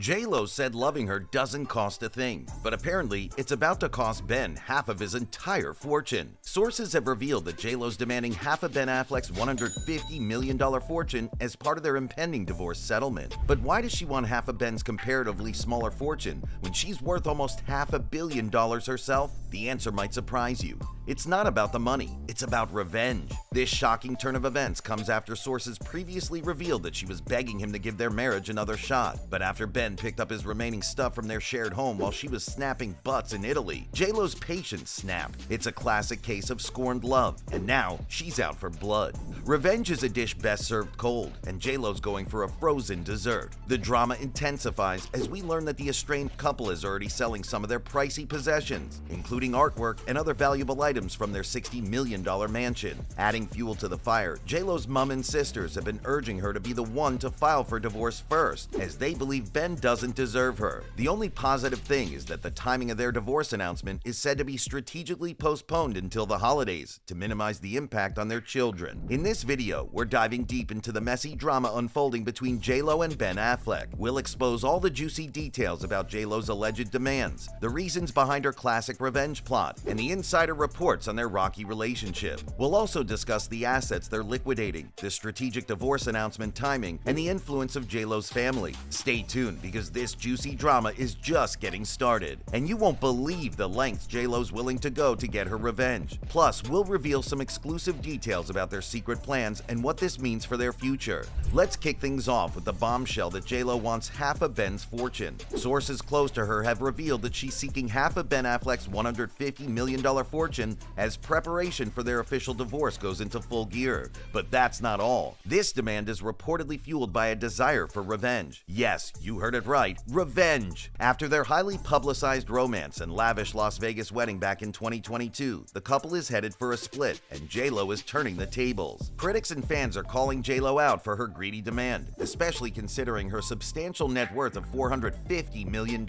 J-Lo said loving her doesn't cost a thing, but apparently it's about to cost Ben half of his entire fortune. Sources have revealed that J-Lo's demanding half of Ben Affleck's $150 million fortune as part of their impending divorce settlement. But why does she want half of Ben's comparatively smaller fortune when she's worth almost $500 million herself? The answer might surprise you. It's not about the money, it's about revenge. This shocking turn of events comes after sources previously revealed that she was begging him to give their marriage another shot. But after Ben picked up his remaining stuff from their shared home while she was snapping butts in Italy, J-Lo's patience snapped. It's a classic case of scorned love, and now she's out for blood. Revenge is a dish best served cold, and J-Lo's going for a frozen dessert. The drama intensifies as we learn that the estranged couple is already selling some of their pricey possessions, including artwork and other valuable items from their $60 million mansion. Adding fuel to the fire, J-Lo's mom and sisters have been urging her to be the one to file for divorce first, as they believe Ben doesn't deserve her. The only positive thing is that the timing of their divorce announcement is said to be strategically postponed until the holidays to minimize the impact on their children. In this video, we're diving deep into the messy drama unfolding between J-Lo and Ben Affleck. We'll expose all the juicy details about J-Lo's alleged demands, the reasons behind her classic revenge plot, and the insider reports on their rocky relationship. We'll also discuss the assets they're liquidating, the strategic divorce announcement timing, and the influence of J-Lo's family. Stay tuned because this juicy drama is just getting started, and you won't believe the lengths J-Lo's willing to go to get her revenge. Plus, we'll reveal some exclusive details about their secret plans and what this means for their future. Let's kick things off with the bombshell that J-Lo wants half of Ben's fortune. Sources close to her have revealed that she's seeking half of Ben Affleck's $150 million fortune as preparation for their official divorce goes into full gear. But that's not all. This demand is reportedly fueled by a desire for revenge. Yes, you heard it right, revenge. After their highly publicized romance and lavish Las Vegas wedding back in 2022, the couple is headed for a split, and J-Lo is turning the tables. Critics and fans are calling J-Lo out for her greedy demand, especially considering her substantial net worth of $450 million.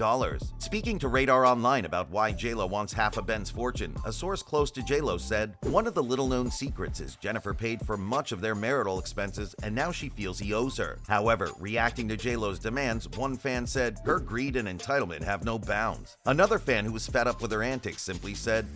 Speaking to Radar Online about why J-Lo wants half of Ben's fortune, a source close to J-Lo said, "One of the little-known secrets is Jennifer paid for much of their marital expenses and now she feels he owes her." However, reacting to J-Lo's demands, one fan said, "Her greed and entitlement have no bounds." Another fan who was fed up with her antics simply said,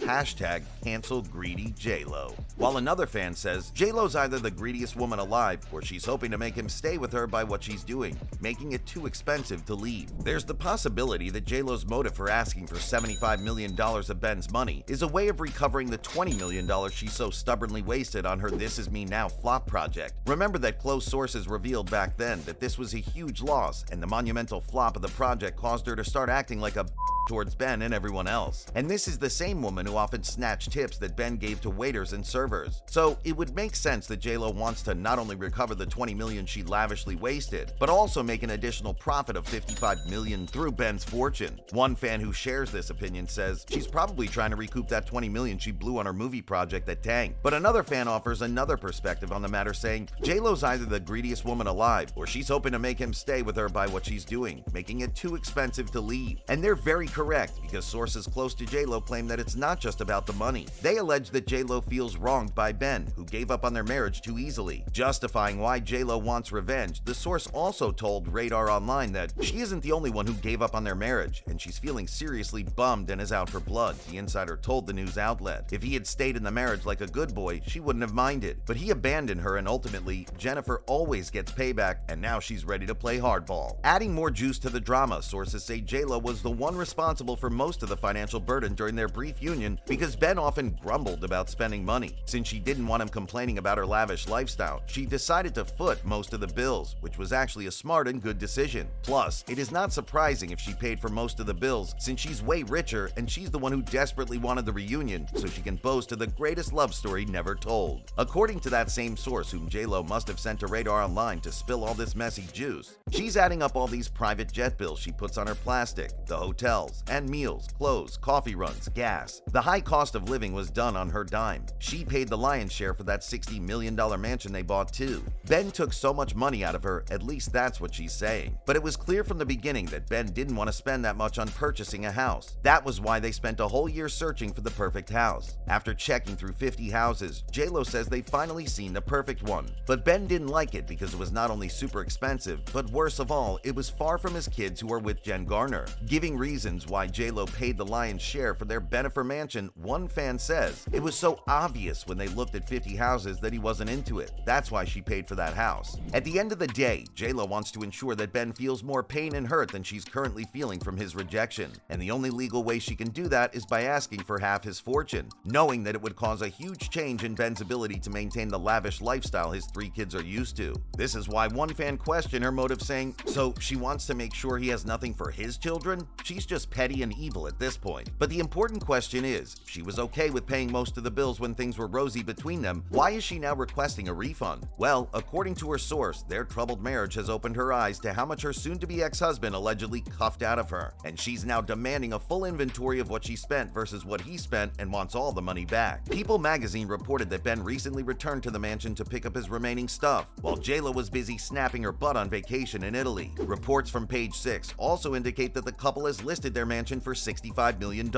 "cancel greedy J-Lo." While another fan says, "J-Lo's either the greediest woman alive or she's hoping to make him stay with her by what she's doing, making it too expensive to leave." There's the possibility that J-Lo's motive for asking for $75 million of Ben's money is a way of recovering the $20 million she so stubbornly wasted on her This Is Me Now flop project. Remember that close sources revealed back then that this was a huge loss, and the monumental flop of the project caused her to start acting like a towards Ben and everyone else. And this is the same woman who often snatched tips that Ben gave to waiters and servers. So it would make sense that J-Lo wants to not only recover the $20 million she lavishly wasted, but also make an additional profit of $55 million through Ben's fortune. One fan who shares this opinion says she's probably trying to recoup that $20 million she blew on her movie project that tanked. But another fan offers another perspective on the matter, saying J-Lo's either the greediest woman alive or she's hoping to make him stay with her by what she's doing, making it too expensive to leave. And they're very correct, because sources close to J-Lo claim that it's not just about the money. They allege that J-Lo feels wronged by Ben, who gave up on their marriage too easily. Justifying why J-Lo wants revenge, the source also told Radar Online that she isn't the only one who gave up on their marriage, and she's feeling seriously bummed and is out for blood, the insider told the news outlet. If he had stayed in the marriage like a good boy, she wouldn't have minded. But he abandoned her, and ultimately, Jennifer always gets payback, and now she's ready to play hardball. Adding more juice to the drama, sources say J-Lo was the one responsible for most of the financial burden during their brief union because Ben often grumbled about spending money. Since she didn't want him complaining about her lavish lifestyle, she decided to foot most of the bills, which was actually a smart and good decision. Plus, it is not surprising if she paid for most of the bills since she's way richer and she's the one who desperately wanted the reunion so she can boast of the greatest love story never told. According to that same source whom J-Lo must have sent to Radar Online to spill all this messy juice, she's adding up all these private jet bills she puts on her plastic, the hotels, bills and meals, clothes, coffee runs, gas. The high cost of living was done on her dime. She paid the lion's share for that $60 million mansion they bought too. Ben took so much money out of her, at least that's what she's saying. But it was clear from the beginning that Ben didn't want to spend that much on purchasing a house. That was why they spent a whole year searching for the perfect house. After checking through 50 houses, J-Lo says they finally seen the perfect one. But Ben didn't like it because it was not only super expensive, but worst of all, it was far from his kids who are with Jen Garner. Giving reasons why J-Lo paid the lion's share for their Bennifer mansion, one fan says, "It was so obvious when they looked at 50 houses that he wasn't into it. That's why she paid for that house." At the end of the day, J-Lo wants to ensure that Ben feels more pain and hurt than she's currently feeling from his rejection. And the only legal way she can do that is by asking for half his fortune, knowing that it would cause a huge change in Ben's ability to maintain the lavish lifestyle his 3 kids are used to. This is why one fan questioned her motive, saying, "So she wants to make sure he has nothing for his children? She's just petty and evil at this point." But the important question is, if she was okay with paying most of the bills when things were rosy between them, why is she now requesting a refund? Well, according to her source, their troubled marriage has opened her eyes to how much her soon-to-be ex-husband allegedly cuffed out of her, and she's now demanding a full inventory of what she spent versus what he spent and wants all the money back. People magazine reported that Ben recently returned to the mansion to pick up his remaining stuff, while J-Lo was busy snapping her butt on vacation in Italy. Reports from Page 6 also indicate that the couple has listed their mansion for $65 million,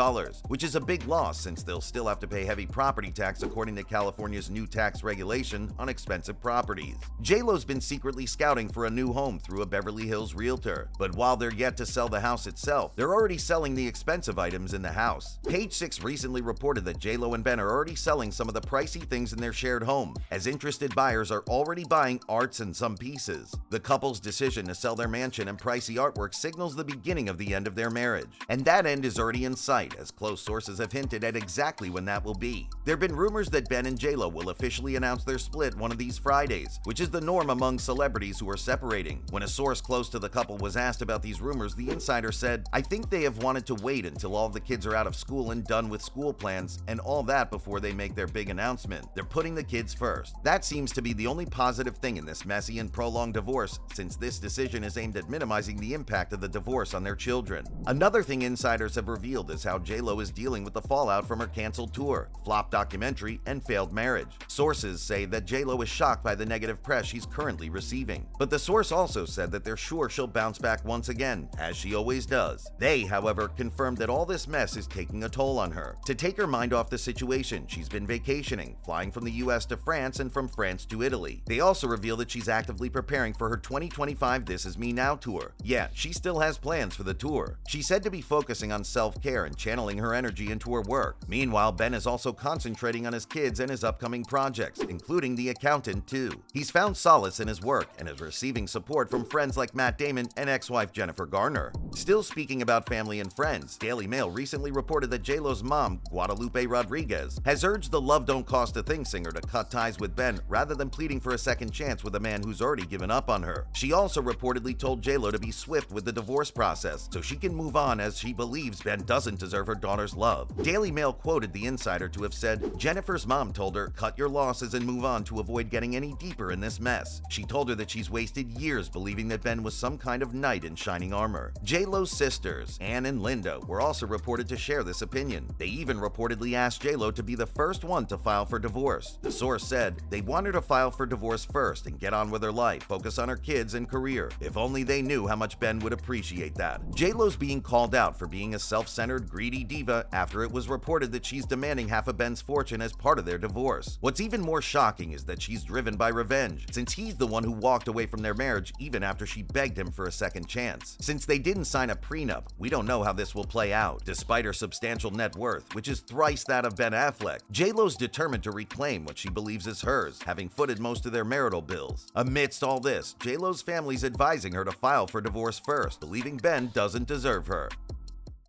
which is a big loss since they'll still have to pay heavy property tax according to California's new tax regulation on expensive properties. J-Lo's been secretly scouting for a new home through a Beverly Hills realtor, but while they're yet to sell the house itself, they're already selling the expensive items in the house. Page 6 recently reported that J-Lo and Ben are already selling some of the pricey things in their shared home, as interested buyers are already buying arts and some pieces. The couple's decision to sell their mansion and pricey artwork signals the beginning of the end of their marriage. And that end is already in sight, as close sources have hinted at exactly when that will be. There have been rumors that Ben and J-Lo will officially announce their split one of these Fridays, which is the norm among celebrities who are separating. When a source close to the couple was asked about these rumors, the insider said, "I think they have wanted to wait until all the kids are out of school and done with school plans and all that before they make their big announcement. They're putting the kids first." That seems to be the only positive thing in this messy and prolonged divorce, since this decision is aimed at minimizing the impact of the divorce on their children. Another thing insiders have revealed is how J-Lo is dealing with the fallout from her canceled tour, flop documentary, and failed marriage. Sources say that J-Lo is shocked by the negative press she's currently receiving. But the source also said that they're sure she'll bounce back once again, as she always does. They, however, confirmed that all this mess is taking a toll on her. To take her mind off the situation, she's been vacationing, flying from the US to France and from France to Italy. They also reveal that she's actively preparing for her 2025 This Is Me Now tour. Yeah, she still has plans for the tour. She's said to be focusing on self-care and channeling her energy into her work. Meanwhile, Ben is also concentrating on his kids and his upcoming projects, including The Accountant too. He's found solace in his work and is receiving support from friends like Matt Damon and ex-wife Jennifer Garner. Still speaking about family and friends, Daily Mail recently reported that J-Lo's mom, Guadalupe Rodriguez, has urged the Love Don't Cost a Thing singer to cut ties with Ben rather than pleading for a second chance with a man who's already given up on her. She also reportedly told J-Lo to be swift with the divorce process so she can move on, as she believes Ben doesn't deserve her daughter's love. Daily Mail quoted the insider to have said, "Jennifer's mom told her, 'Cut your losses and move on to avoid getting any deeper in this mess.' She told her that she's wasted years believing that Ben was some kind of knight in shining armor." J-Lo's sisters, Anne and Linda, were also reported to share this opinion. They even reportedly asked J-Lo to be the first one to file for divorce. The source said, "They want her to file for divorce first and get on with her life, focus on her kids and career. If only they knew how much Ben would appreciate that." J-Lo's being called out for being a self-centered, greedy diva after it was reported that she's demanding half of Ben's fortune as part of their divorce. What's even more shocking is that she's driven by revenge, since he's the one who walked away from their marriage even after she begged him for a second chance. Since they didn't sign a prenup, we don't know how this will play out. Despite her substantial net worth, which is thrice that of Ben Affleck, J-Lo's determined to reclaim what she believes is hers, having footed most of their marital bills. Amidst all this, J-Lo's family's advising her to file for divorce first, believing Ben doesn't deserve her.